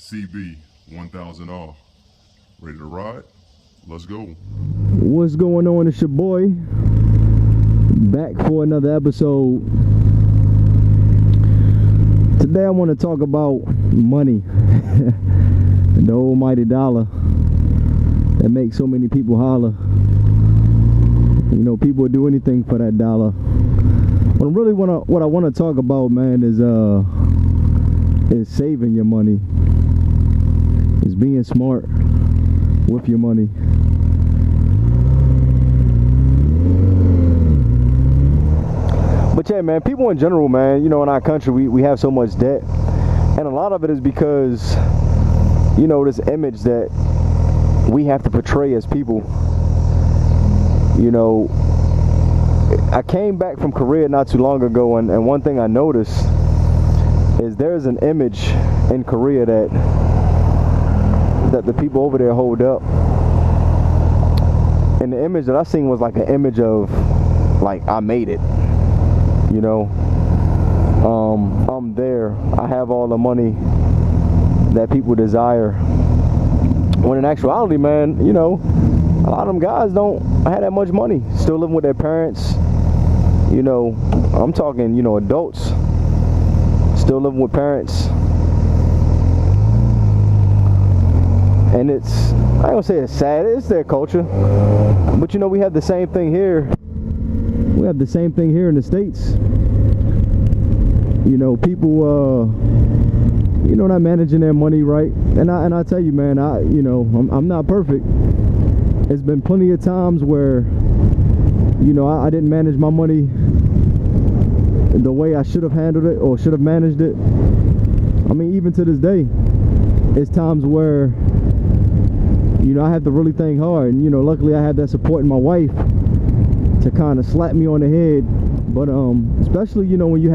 CB1000R. Ready to ride? Let's go. What's going on? It's your boy. Back for another episode. Today I want to talk about money. The almighty dollar that makes so many people holler. You know, people would do anything for that dollar. But really what I want to talk about, man, is saving your money. Is being smart with your money. But yeah, man, people in general, man, you know, in our country, we have so much debt. And a lot of it is because, you know, this image that we have to portray as people. You know, I came back from Korea not too long ago, and one thing I noticed is there's an image in Korea that the people over there hold up. And the image that I seen was like an image of, like, I made it. You know, I'm there. I have all the money that people desire. When in actuality, man, you know, a lot of them guys don't have that much money. Still living with their parents. You know, I'm talking, you know, adults. Still living with parents. And it's, I don't say it's sad, it's their culture. But you know, we have the same thing here. We have the same thing here in the States. You know, people, you know, not managing their money right. And I tell you, man, you know, I'm not perfect. There's been plenty of times where, you know, I didn't manage my money the way I should have handled it or should have managed it. I mean, even to this day, it's times where, you know, I have to really think hard. And, you know, luckily I have that support in my wife to kind of slap me on the head. But especially, you know, when you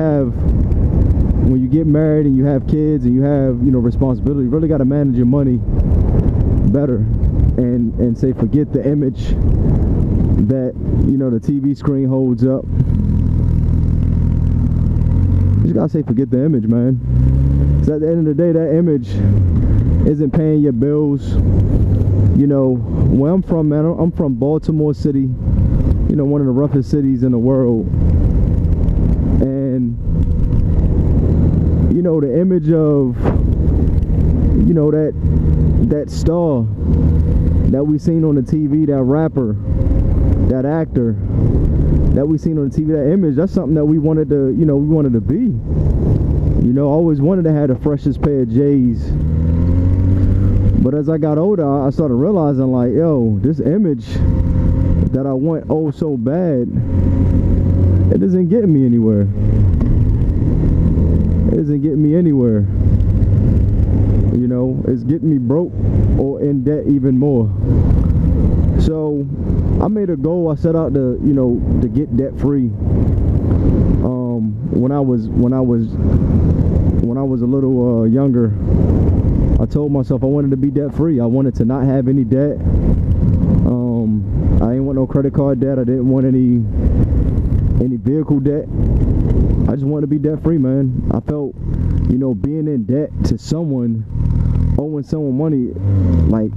get married and you have kids and you have, you know, responsibility, you really got to manage your money better and say forget the image that, you know, the TV screen holds up. You just gotta say forget the image, man. Because at the end of the day, that image isn't paying your bills. You know, where I'm from, man, I'm from Baltimore City. You know, one of the roughest cities in the world. And, you know, the image of, you know, that star that we seen on the TV, that rapper, that actor that we seen on the TV, that image, that's something that we wanted to, you know, we wanted to be. You know, I always wanted to have the freshest pair of J's. But as I got older, I started realizing, like, yo, this image that I want oh so bad, it isn't getting me anywhere. It isn't getting me anywhere. You know, it's getting me broke or in debt even more. So I made a goal. I set out to, you know, to get debt free. When I was a little younger, I told myself I wanted to be debt free. I wanted to not have any debt. I didn't want no credit card debt. I didn't want any vehicle debt. I just wanted to be debt free, man. I felt, you know, being in debt to someone, owing someone money, like,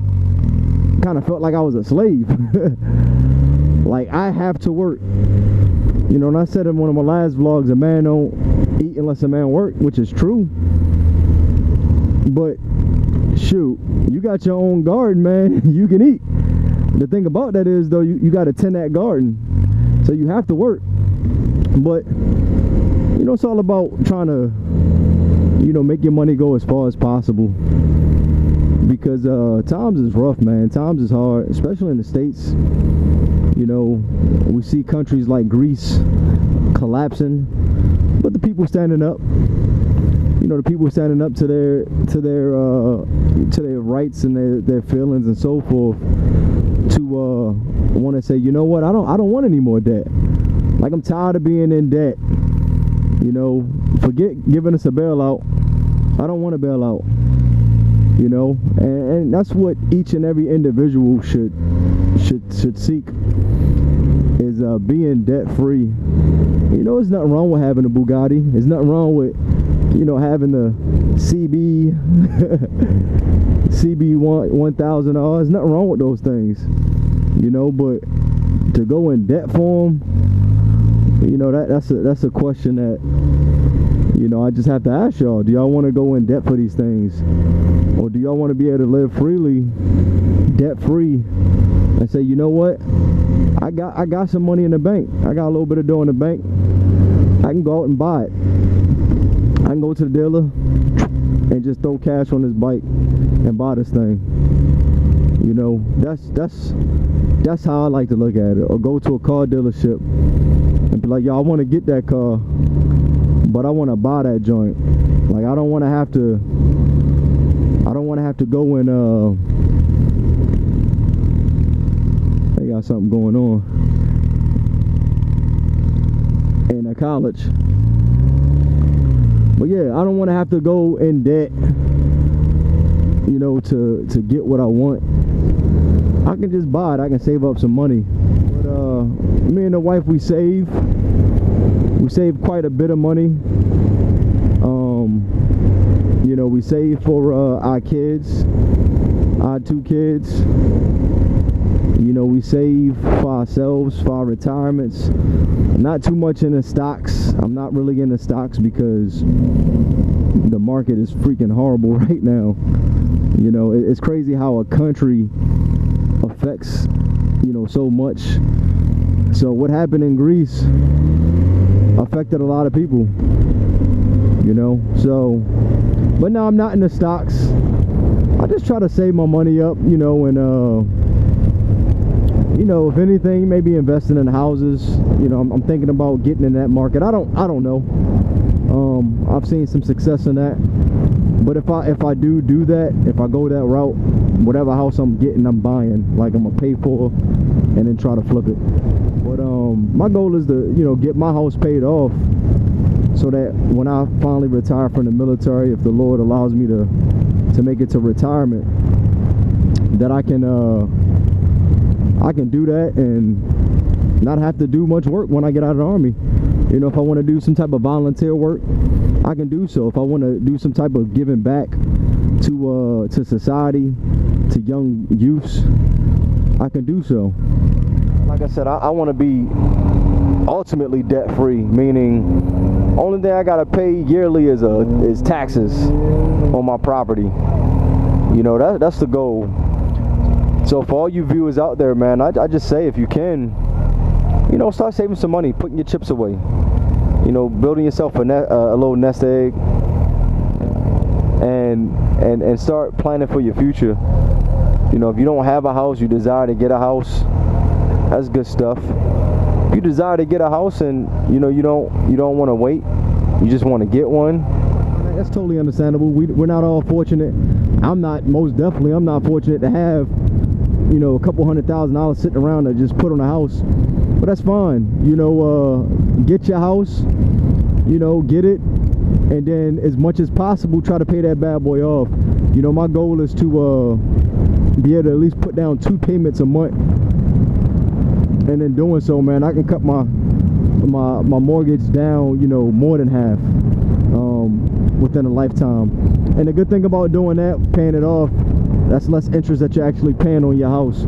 kind of felt like I was a slave. Like, I have to work. You know, and I said in one of my last vlogs, a man don't eat unless a man work, which is true. But shoot, you got your own garden, man. You can eat. The thing about that is, though, you got to tend that garden, so you have to work. But you know, it's all about trying to, you know, make your money go as far as possible. Because times is rough, man. Times is hard, especially in the States. You know, we see countries like Greece collapsing, but the people standing up. You know, the people standing up to their rights and their feelings and so forth. To want to say, you know what, I don't want any more debt. Like, I'm tired of being in debt. You know, forget giving us a bailout. I don't want a bailout. You know, and that's what each and every individual should seek, is being debt free. You know, there's nothing wrong with having a Bugatti. There's nothing wrong with you know, having the CB1000R, there's nothing wrong with those things, you know, but to go in debt for them, you know, that's a question that, you know, I just have to ask y'all. Do y'all want to go in debt for these things, or do y'all want to be able to live freely, debt free, and say, you know what, I got some money in the bank, I got a little bit of dough in the bank, I can go out and buy it. I can go to the dealer and just throw cash on this bike and buy this thing. You know, that's how I like to look at it. Or go to a car dealership and be like, yo, I want to get that car, but I want to buy that joint. Like, I don't want to have to go and they got something going on in a college. But yeah, I don't want to have to go in debt, you know, to get what I want. I can just buy it. I can save up some money. But me and the wife, we save quite a bit of money. You know, we save for our kids, our 2 kids. You know, we save for ourselves, for our retirements. Not too much in the stocks. I'm not really in the stocks because the market is freaking horrible right now. You know, it's crazy how a country affects, you know, so much. So what happened in Greece affected a lot of people, you know. So, but no, I'm not in the stocks. I just try to save my money up, you know, and you know, if anything, maybe investing in houses. You know, I'm thinking about getting in that market. I don't know. I've seen some success in that. But if I do that, if I go that route, whatever house I'm getting, I'm buying. Like, I'm gonna pay for and then try to flip it. But my goal is to, you know, get my house paid off, so that when I finally retire from the military, if the Lord allows me to make it to retirement, that I can do that and not have to do much work when I get out of the Army. You know, if I want to do some type of volunteer work, I can do so. If I want to do some type of giving back to society, to young youths, I can do so. Like I said, I want to be ultimately debt free, meaning only thing I gotta pay yearly is taxes on my property. You know, that's the goal. So for all you viewers out there, man, I just say, if you can, you know, start saving some money, putting your chips away. You know, building yourself a little nest egg, and start planning for your future. You know, if you don't have a house, you desire to get a house, that's good stuff. If you desire to get a house and, you know, you don't want to wait, you just want to get one, that's totally understandable. We're not all fortunate. Most definitely I'm not fortunate to have, you know, a couple $100,000 sitting around to just put on a house. But that's fine. You know, get your house, you know, get it, and then as much as possible try to pay that bad boy off. You know, my goal is to be able to at least put down 2 payments a month, and in doing so, man, I can cut my mortgage down, you know, more than half within a lifetime. And the good thing about doing that, paying it off, that's less interest that you're actually paying on your house.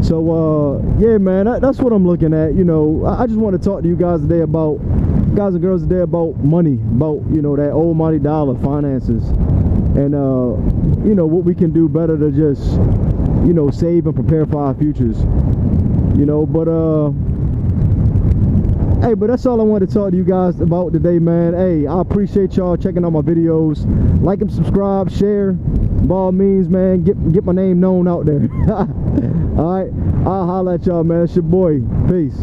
So yeah, man, that's what I'm looking at. You know, I just want to talk to you guys today about, guys and girls today, about money, about, you know, that old money dollar, finances, and you know, what we can do better to just, you know, save and prepare for our futures. You know, but hey, but that's all I wanted to talk to you guys about today, man. Hey, I appreciate y'all checking out my videos. Like and subscribe, share. By all means, man, get my name known out there. Alright, I'll holler at y'all, man. It's your boy. Peace.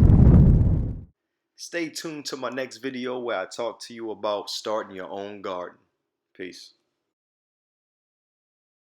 Stay tuned to my next video where I talk to you about starting your own garden. Peace.